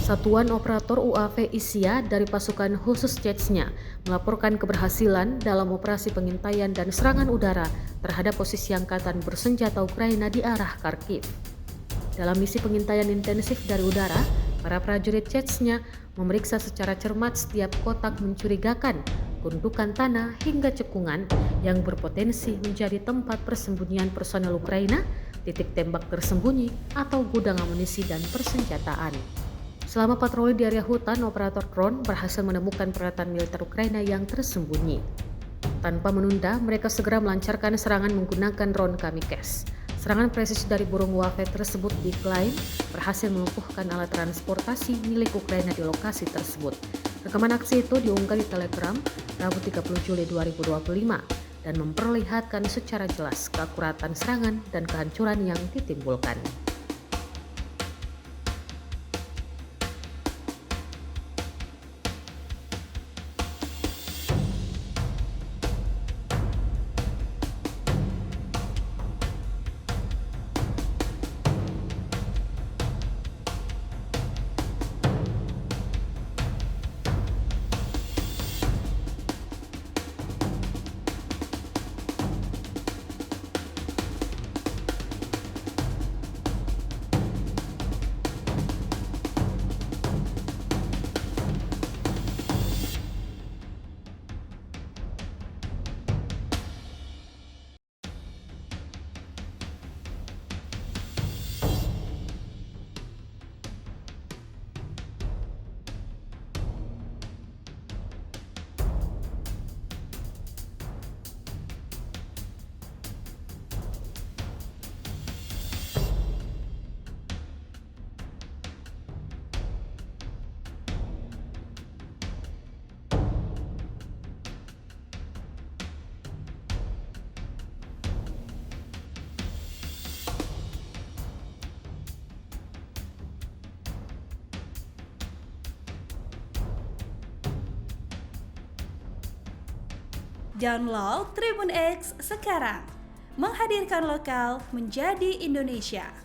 Satuan Operator UAV ISIA dari pasukan khusus Chechnya melaporkan keberhasilan dalam operasi pengintaian dan serangan udara terhadap posisi angkatan bersenjata Ukraina di arah Kharkiv. Dalam misi pengintaian intensif dari udara, para prajurit Chechnya memeriksa secara cermat setiap kotak mencurigakan, gundukan tanah hingga cekungan yang berpotensi menjadi tempat persembunyian personel Ukraina, titik tembak tersembunyi, atau gudang amunisi dan persenjataan. Selama patroli di area hutan, operator drone berhasil menemukan peralatan militer Ukraina yang tersembunyi. Tanpa menunda, mereka segera melancarkan serangan menggunakan drone kamikze. Serangan presisi dari burung UAV tersebut diklaim berhasil melumpuhkan alat transportasi milik Ukraina di lokasi tersebut. Rekaman aksi itu diunggah di Telegram Rabu 30 Juli 2025 dan memperlihatkan secara jelas keakuratan serangan dan kehancuran yang ditimbulkan. Download Tribun X sekarang, menghadirkan lokal menjadi Indonesia.